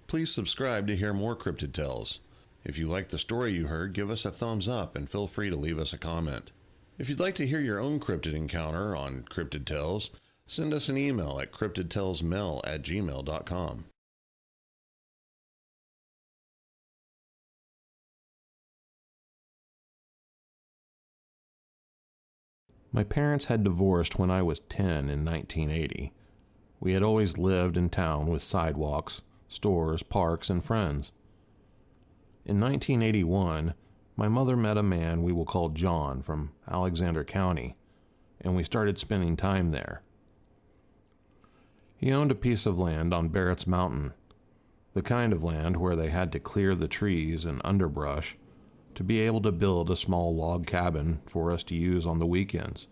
Please subscribe to hear more Cryptid Tales. If you like the story you heard, give us a thumbs up and feel free to leave us a comment. If you'd like to hear your own cryptid encounter on Cryptid Tales, send us an email at cryptidtalesmail@gmail.com. My parents had divorced when I was 10 in 1980. We had always lived in town with sidewalks, stores, parks, and friends. In 1981, my mother met a man we will call John from Alexander County, and we started spending time there. He owned a piece of land on Barrett's Mountain, the kind of land where they had to clear the trees and underbrush to be able to build a small log cabin for us to use on the weekends.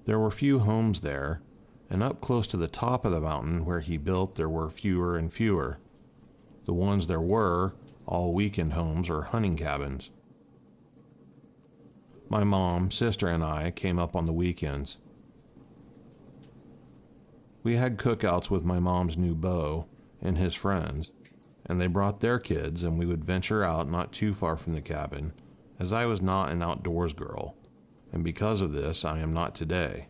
There were few homes there, and up close to the top of the mountain where he built there were fewer and fewer. The ones there were, all weekend homes or hunting cabins. My mom, sister, and I came up on the weekends. We had cookouts with my mom's new beau and his friends, and they brought their kids, and we would venture out not too far from the cabin, as I was not an outdoors girl, and because of this I am not today.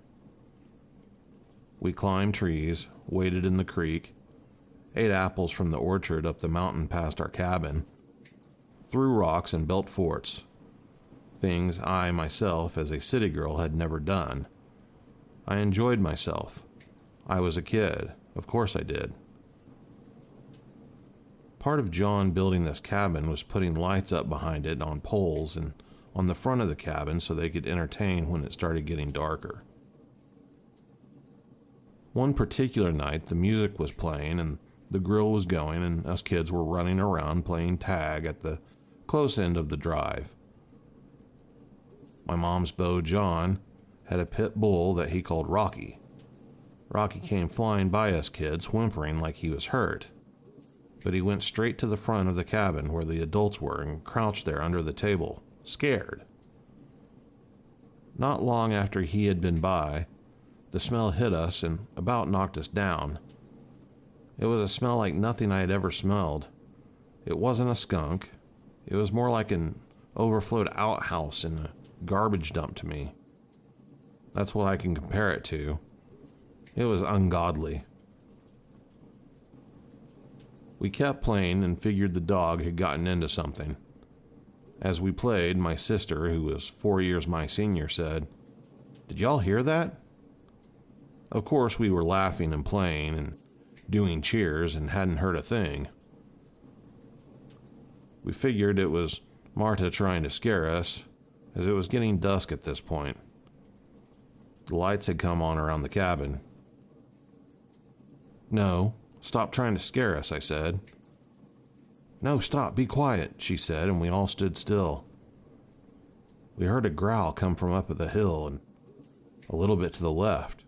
We climbed trees, waded in the creek, ate apples from the orchard up the mountain past our cabin, threw rocks and built forts, things I myself as a city girl had never done. I enjoyed myself. I was a kid, of course I did. Part of John building this cabin was putting lights up behind it on poles and on the front of the cabin so they could entertain when it started getting darker. One particular night, the music was playing and the grill was going, and us kids were running around playing tag at the close end of the drive. My mom's beau, John, had a pit bull that he called Rocky. Rocky came flying by us kids, whimpering like he was hurt. But he went straight to the front of the cabin where the adults were and crouched there under the table, scared. Not long after he had been by, the smell hit us and about knocked us down. It was a smell like nothing I had ever smelled. It wasn't a skunk. It was more like an overflowed outhouse in a garbage dump to me. That's what I can compare it to. It was ungodly. We kept playing and figured the dog had gotten into something. As we played, my sister, who was 4 years my senior, said, "Did y'all hear that?" Of course, we were laughing and playing and doing cheers and hadn't heard a thing. We figured it was Marta trying to scare us, as it was getting dusk at this point. The lights had come on around the cabin. "No, stop trying to scare us," I said. "No, stop, be quiet," she said, and we all stood still. We heard a growl come from up at the hill and a little bit to the left,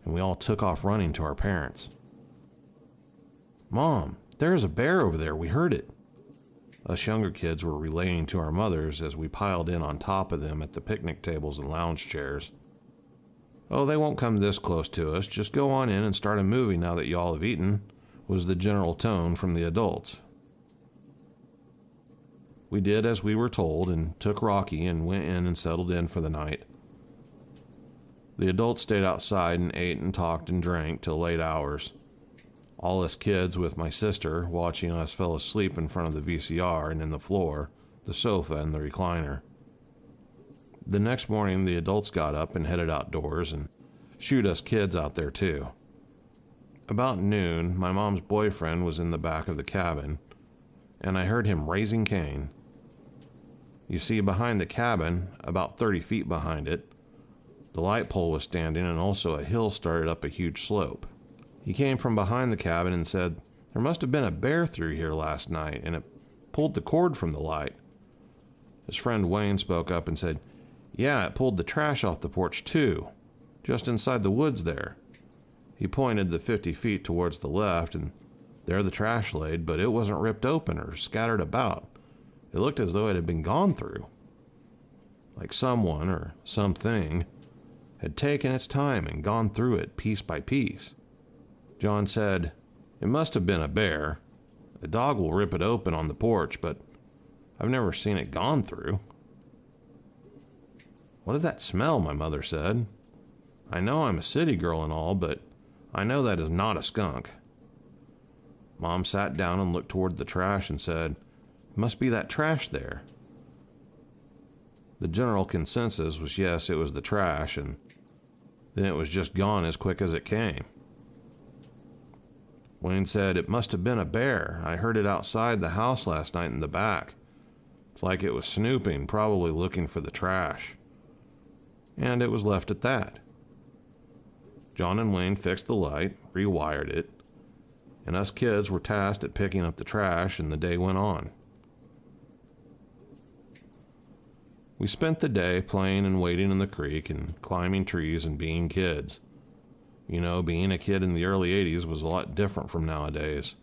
and we all took off running to our parents. "Mom, there's a bear over there, we heard it." Us younger kids were relaying to our mothers as we piled in on top of them at the picnic tables and lounge chairs. "Oh, they won't come this close to us. Just go on in and start a movie now that y'all have eaten," was the general tone from the adults. We did as we were told and took Rocky and went in and settled in for the night. The adults stayed outside and ate and talked and drank till late hours. All us kids with my sister watching us fell asleep in front of the VCR and in the floor, the sofa, and the recliner. The next morning, the adults got up and headed outdoors and shooed us kids out there too. About noon, my mom's boyfriend was in the back of the cabin, and I heard him raising Cain. You see, behind the cabin, about 30 feet behind it, the light pole was standing and also a hill started up a huge slope. He came from behind the cabin and said, "There must have been a bear through here last night, and it pulled the cord from the light." His friend Wayne spoke up and said, "Yeah, it pulled the trash off the porch too, just inside the woods there." He pointed the 50 feet towards the left, and there the trash laid, but it wasn't ripped open or scattered about. It looked as though it had been gone through, like someone or something had taken its time and gone through it piece by piece. John said, It must have been a bear. A dog will rip it open on the porch, but I've never seen it gone through. What is that smell? My mother said. I know I'm a city girl and all, but I know that is not a skunk. Mom sat down and looked toward the trash and said, "It must be that trash there." The general consensus was yes, it was the trash, and then it was just gone as quick as it came. Wayne said, "It must have been a bear. I heard it outside the house last night in the back. It's like it was snooping, probably looking for the trash." And it was left at that. John and Wayne fixed the light, rewired it, and us kids were tasked at picking up the trash, and the day went on. We spent the day playing and wading in the creek and climbing trees and being kids. You know, being a kid in the early 80s was a lot different from nowadays.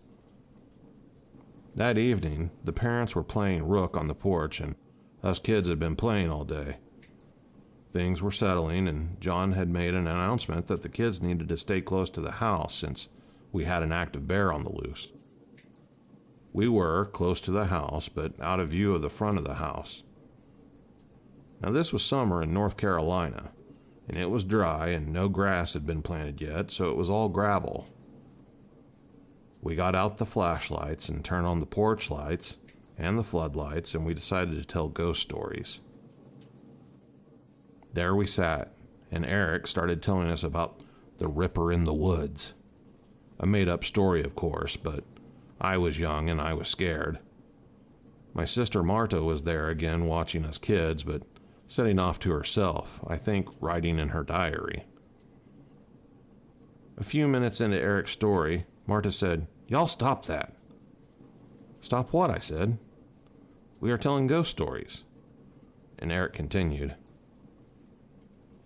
That evening, the parents were playing rook on the porch, and us kids had been playing all day. Things were settling, and John had made an announcement that the kids needed to stay close to the house since we had an active bear on the loose. We were close to the house, but out of view of the front of the house. Now, this was summer in North Carolina, and it was dry and no grass had been planted yet, so it was all gravel. We got out the flashlights and turned on the porch lights and the floodlights, and we decided to tell ghost stories. There we sat, and Eric started telling us about the Ripper in the Woods. A made-up story, of course, but I was young and I was scared. My sister Marta was there again watching us kids, but setting off to herself, I think writing in her diary. A few minutes into Eric's story, Marta said, "Y'all stop that." "Stop what?" I said. "We are telling ghost stories." And Eric continued.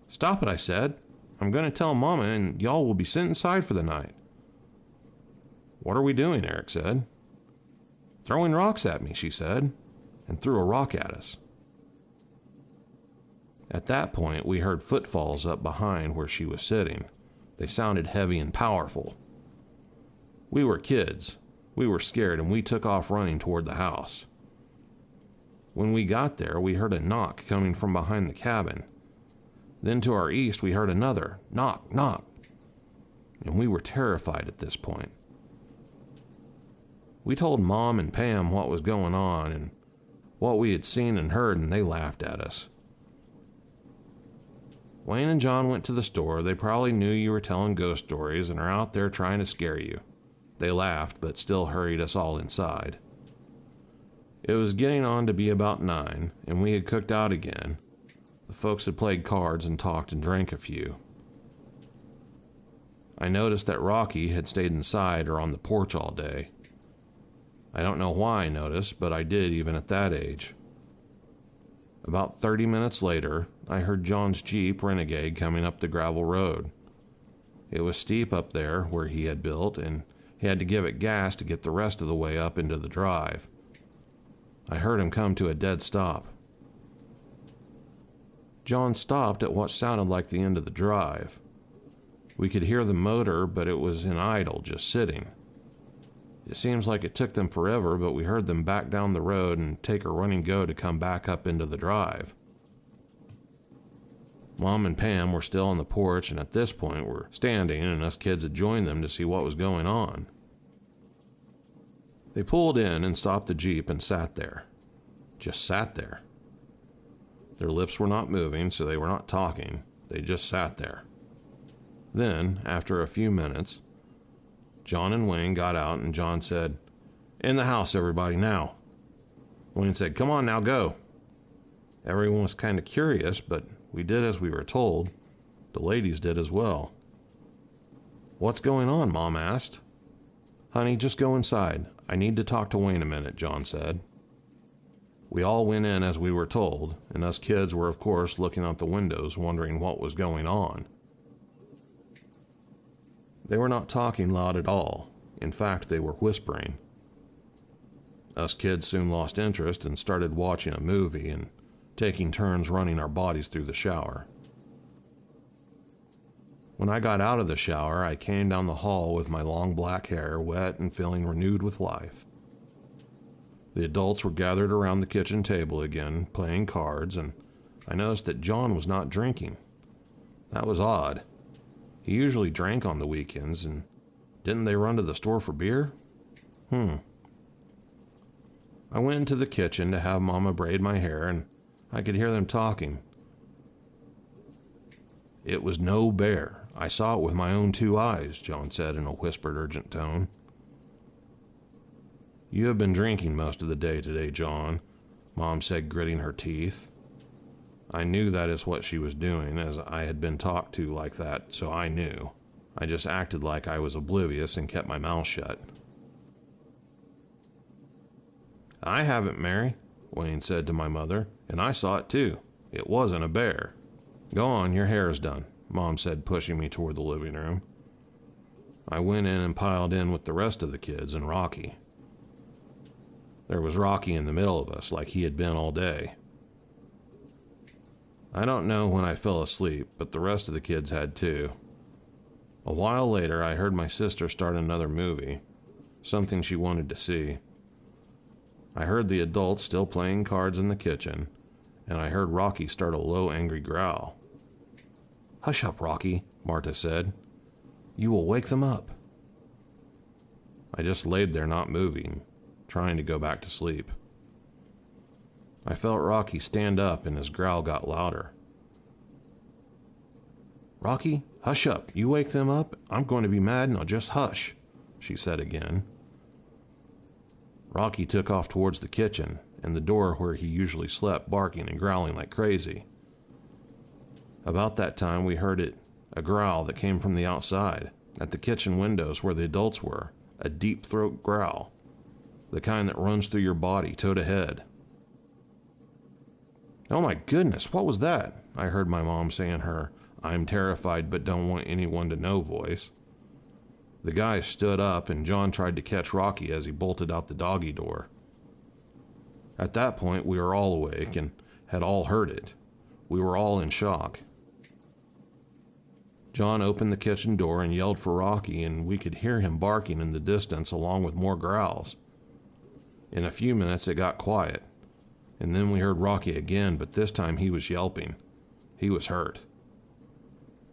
"Stop it," I said. "I'm going to tell Mama and y'all will be sent inside for the night." "What are we doing?" Eric said. "Throwing rocks at me," she said, and threw a rock at us. At that point, we heard footfalls up behind where she was sitting. They sounded heavy and powerful. We were kids. We were scared, and we took off running toward the house. When we got there, we heard a knock coming from behind the cabin. Then to our east, we heard another knock, knock, and we were terrified at this point. We told Mom and Pam what was going on and what we had seen and heard, and they laughed at us. Wayne and John went to the store. They probably knew you were telling ghost stories and are out there trying to scare you. They laughed, but still hurried us all inside. It was getting on to be about 9, and we had cooked out again. The folks had played cards and talked and drank a few. I noticed that Rocky had stayed inside or on the porch all day. I don't know why I noticed, but I did even at that age. About 30 minutes later, I heard John's Jeep Renegade coming up the gravel road. It was steep up there where he had built, and he had to give it gas to get the rest of the way up into the drive. I heard him come to a dead stop. John stopped at what sounded like the end of the drive. We could hear the motor, but it was in idle, just sitting. It seems like it took them forever, but we heard them back down the road and take a running go to come back up into the drive. Mom and Pam were still on the porch, and at this point were standing, and us kids had joined them to see what was going on. They pulled in and stopped the Jeep and sat there. Just sat there. Their lips were not moving, so they were not talking. They just sat there. Then, after a few minutes, John and Wayne got out, and John said, "In the house, everybody, now." Wayne said, "Come on now, go." Everyone was kind of curious, but we did as we were told. The ladies did as well. "What's going on?" Mom asked. "Honey, just go inside. I need to talk to Wayne a minute," John said. We all went in as we were told, and us kids were, of course, looking out the windows, wondering what was going on. They were not talking loud at all. In fact, they were whispering. Us kids soon lost interest and started watching a movie and taking turns running our bodies through the shower. When I got out of the shower, I came down the hall with my long black hair wet and feeling renewed with life. The adults were gathered around the kitchen table again, playing cards, and I noticed that John was not drinking. That was odd. He usually drank on the weekends, and didn't they run to the store for beer? I went into the kitchen to have Mama braid my hair, and I could hear them talking. It was no bear. I saw it with my own 2 eyes, John said in a whispered, urgent tone. You have been drinking most of the day today, John, Mom said, gritting her teeth. I knew that is what she was doing, as I had been talked to like that, so I knew. I just acted like I was oblivious and kept my mouth shut. I haven't, Mary, Wayne said to my mother, and I saw it too. It wasn't a bear. Go on, your hair is done, Mom said, pushing me toward the living room. I went in and piled in with the rest of the kids and Rocky. There was Rocky in the middle of us, like he had been all day. I don't know when I fell asleep, but the rest of the kids had too. A while later, I heard my sister start another movie, something she wanted to see. I heard the adults still playing cards in the kitchen, and I heard Rocky start a low, angry growl. Hush up, Rocky, Marta said. You will wake them up. I just laid there not moving, trying to go back to sleep. I felt Rocky stand up and his growl got louder. Rocky, hush up. You wake them up, I'm going to be mad and I'll just hush, she said again. Rocky took off towards the kitchen and the door where he usually slept, barking and growling like crazy. About that time, we heard a growl that came from the outside, at the kitchen windows where the adults were, a deep throat growl, the kind that runs through your body, toe to head. Oh my goodness, what was that? I heard my mom say in her, I'm terrified but don't want anyone to know voice. The guy stood up and John tried to catch Rocky as he bolted out the doggy door. At that point, we were all awake and had all heard it. We were all in shock. John opened the kitchen door and yelled for Rocky, and we could hear him barking in the distance along with more growls. In a few minutes, it got quiet, and then we heard Rocky again, but this time he was yelping. He was hurt.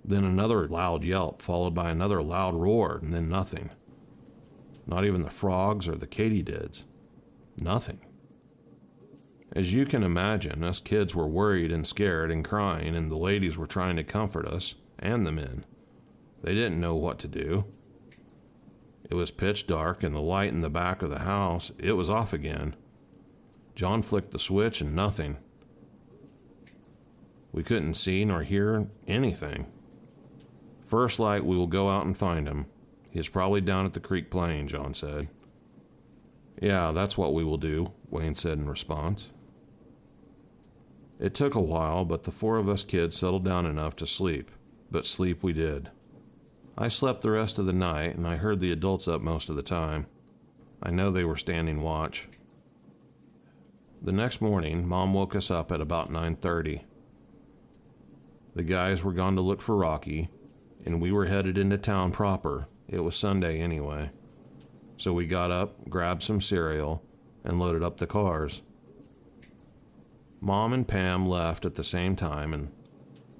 Then another loud yelp, followed by another loud roar, and then nothing. Not even the frogs or the katydids. Nothing. As you can imagine, us kids were worried and scared and crying, and the ladies were trying to comfort us, and the men. They didn't know what to do. It was pitch dark, and the light in the back of the house, it was off again. John flicked the switch, and nothing. We couldn't see nor hear anything. First light, we will go out and find him. He is probably down at the creek playing, John said. Yeah, that's what we will do, Wayne said in response. It took a while, but the 4 of us kids settled down enough to sleep. But sleep we did. I slept the rest of the night, and I heard the adults up most of the time. I know they were standing watch. The next morning, Mom woke us up at about 9:30. The guys were gone to look for Rocky, and we were headed into town proper. It was Sunday anyway. So we got up, grabbed some cereal, and loaded up the cars. Mom and Pam left at the same time and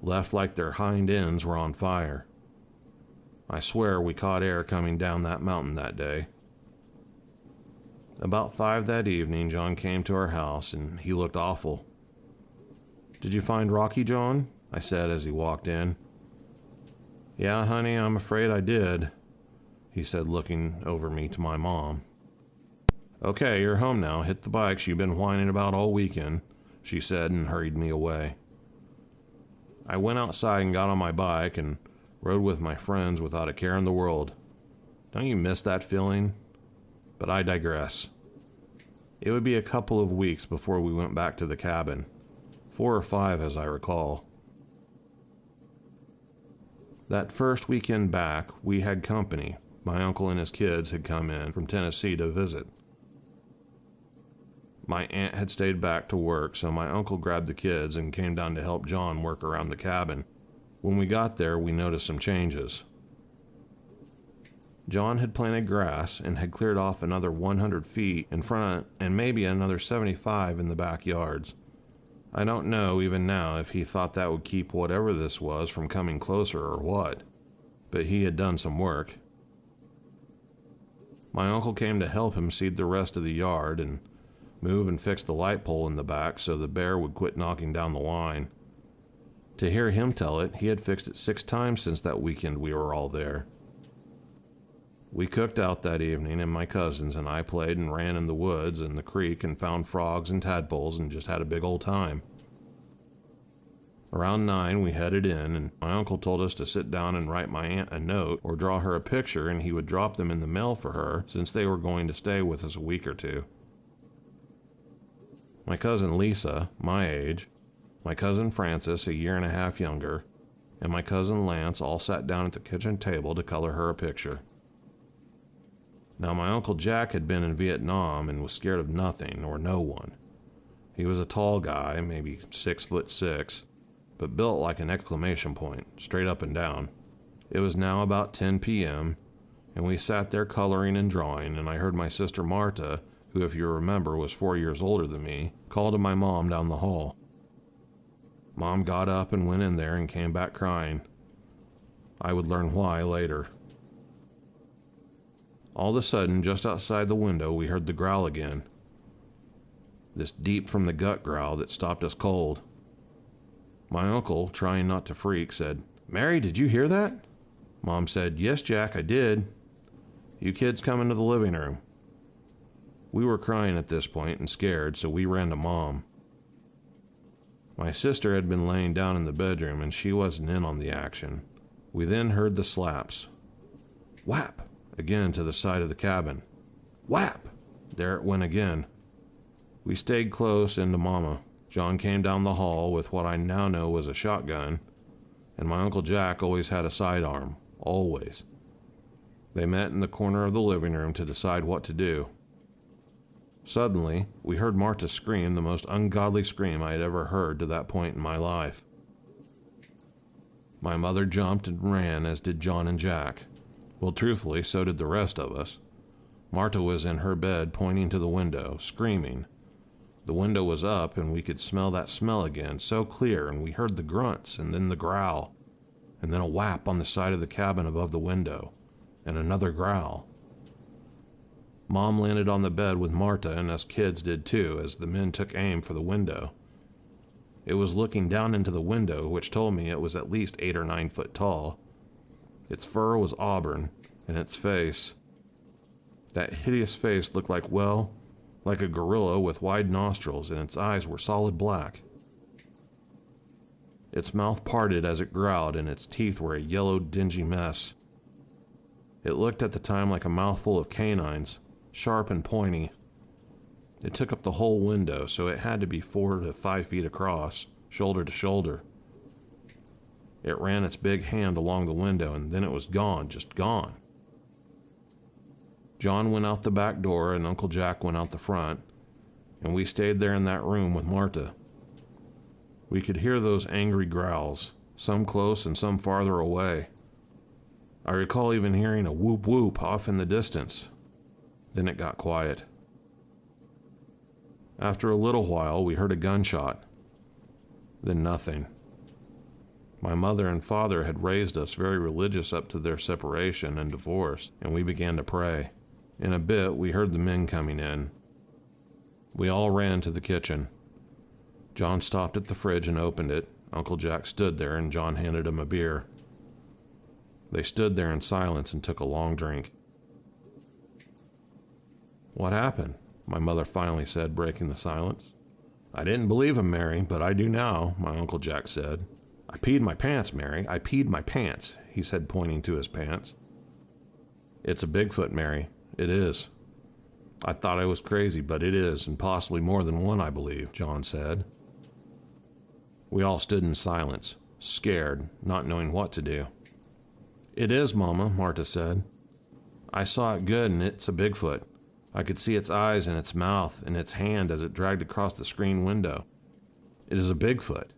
left like their hind ends were on fire. I swear we caught air coming down that mountain that day. About 5 that evening, John came to our house and he looked awful. Did you find Rocky, John? I said as he walked in. Yeah, honey, I'm afraid I did, he said, looking over me to my mom. Okay, you're home now. Hit the bikes you've been whining about all weekend, she said and hurried me away. I went outside and got on my bike and rode with my friends without a care in the world. Don't you miss that feeling? But I digress. It would be a couple of weeks before we went back to the cabin. 4 or 5, as I recall. That first weekend back, we had company. My uncle and his kids had come in from Tennessee to visit. My aunt had stayed back to work, so my uncle grabbed the kids and came down to help John work around the cabin. When we got there, we noticed some changes. John had planted grass and had cleared off another 100 feet in front and maybe another 75 in the backyards. I don't know even now if he thought that would keep whatever this was from coming closer or what, but he had done some work. My uncle came to help him seed the rest of the yard and move and fix the light pole in the back so the bear would quit knocking down the line. To hear him tell it, he had fixed it 6 times since that weekend we were all there. We cooked out that evening, and my cousins and I played and ran in the woods and the creek and found frogs and tadpoles and just had a big old time. Around 9, we headed in, and my uncle told us to sit down and write my aunt a note or draw her a picture, and he would drop them in the mail for her since they were going to stay with us a week or 2. My cousin Lisa, my age, my cousin Frances, a year and a half younger, and my cousin Lance all sat down at the kitchen table to color her a picture. Now, my Uncle Jack had been in Vietnam and was scared of nothing or no one. He was a tall guy, maybe 6'6", but built like an exclamation point, straight up and down. It was now about 10 p.m., and we sat there coloring and drawing, and I heard my sister Marta, who, if you remember, was 4 years older than me, call to my mom down the hall. Mom got up and went in there and came back crying. I would learn why later. All of a sudden, just outside the window, we heard the growl again. This deep from the gut growl that stopped us cold. My uncle, trying not to freak, said, "Mary, did you hear that?" Mom said, "Yes, Jack, I did. You kids come into the living room." We were crying at this point and scared, so we ran to Mom. My sister had been laying down in the bedroom, and she wasn't in on the action. We then heard the slaps. Whap! Again to the side of the cabin. Whap! There it went again. We stayed close into Mama. John came down the hall with what I now know was a shotgun, and my Uncle Jack always had a sidearm. Always. They met in the corner of the living room to decide what to do. Suddenly, we heard Marta scream the most ungodly scream I had ever heard to that point in my life. My mother jumped and ran, as did John and Jack. Well, truthfully, so did the rest of us. Marta was in her bed pointing to the window, screaming. The window was up, and we could smell that smell again, so clear, and we heard the grunts, and then the growl, and then a whap on the side of the cabin above the window, and another growl. Mom landed on the bed with Marta, and us kids did too, as the men took aim for the window. It was looking down into the window, which told me it was at least 8 or 9 foot tall. Its fur was auburn, and its face, that hideous face looked like a gorilla with wide nostrils, and its eyes were solid black. Its mouth parted as it growled, and its teeth were a yellow, dingy mess. It looked at the time like a mouthful of canines, sharp and pointy. It took up the whole window, so it had to be 4 to 5 feet across, shoulder to shoulder. It ran its big hand along the window, and then it was gone, just gone. John went out the back door, and Uncle Jack went out the front, and we stayed there in that room with Marta. We could hear those angry growls, some close and some farther away. I recall even hearing a whoop whoop off in the distance. Then it got quiet. After a little while, we heard a gunshot. Then nothing. My mother and father had raised us very religious up to their separation and divorce, and we began to pray. In a bit, we heard the men coming in. We all ran to the kitchen. John stopped at the fridge and opened it. Uncle Jack stood there, and John handed him a beer. They stood there in silence and took a long drink. "What happened?" my mother finally said, breaking the silence. "I didn't believe him, Mary, but I do now," my Uncle Jack said. "I peed my pants, Mary. I peed my pants," he said, pointing to his pants. "It's a Bigfoot, Mary. It is. I thought I was crazy, but it is, and possibly more than one, I believe," John said. We all stood in silence, scared, not knowing what to do. "It is, Mama," Marta said. "I saw it good, and it's a Bigfoot. I could see its eyes and its mouth and its hand as it dragged across the screen window. It is a Bigfoot."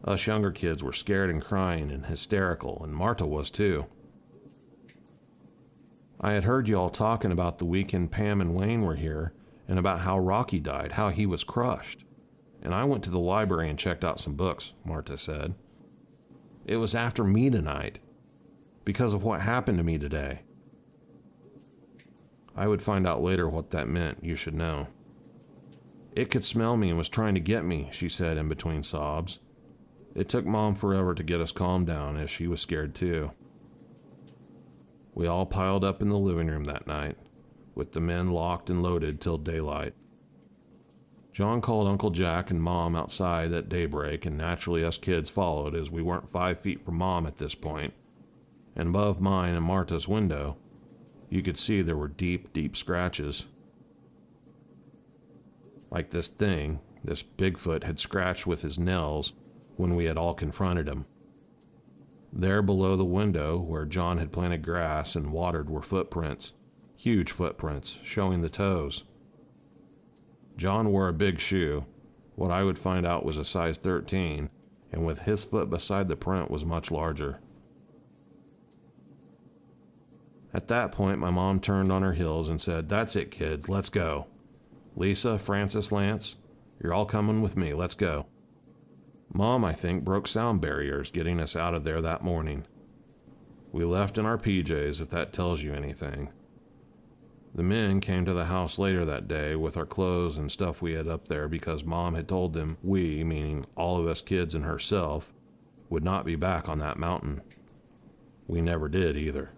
Us younger kids were scared and crying and hysterical, and Marta was too. I had heard you all talking about the weekend Pam and Wayne were here, and about how Rocky died, how he was crushed. And I went to the library and checked out some books, Marta said. It was after me tonight, because of what happened to me today. I would find out later what that meant, you should know. It could smell me and was trying to get me, she said in between sobs. It took Mom forever to get us calmed down, as she was scared too. We all piled up in the living room that night, with the men locked and loaded till daylight. John called Uncle Jack and Mom outside at daybreak, and naturally us kids followed, as we weren't 5 feet from Mom at this point. And above mine and Marta's window, you could see there were deep, deep scratches. Like this thing, this Bigfoot, had scratched with his nails when we had all confronted him. There below the window, where John had planted grass and watered, were footprints, huge footprints, showing the toes. John wore a big shoe. What I would find out was a size 13, and with his foot beside the print was much larger. At that point, my mom turned on her heels and said, "That's it, kid, let's go. Lisa, Francis, Lance, you're all coming with me, let's go." Mom, I think, broke sound barriers getting us out of there that morning. We left in our PJs, if that tells you anything. The men came to the house later that day with our clothes and stuff we had up there because Mom had told them we, meaning all of us kids and herself, would not be back on that mountain. We never did either.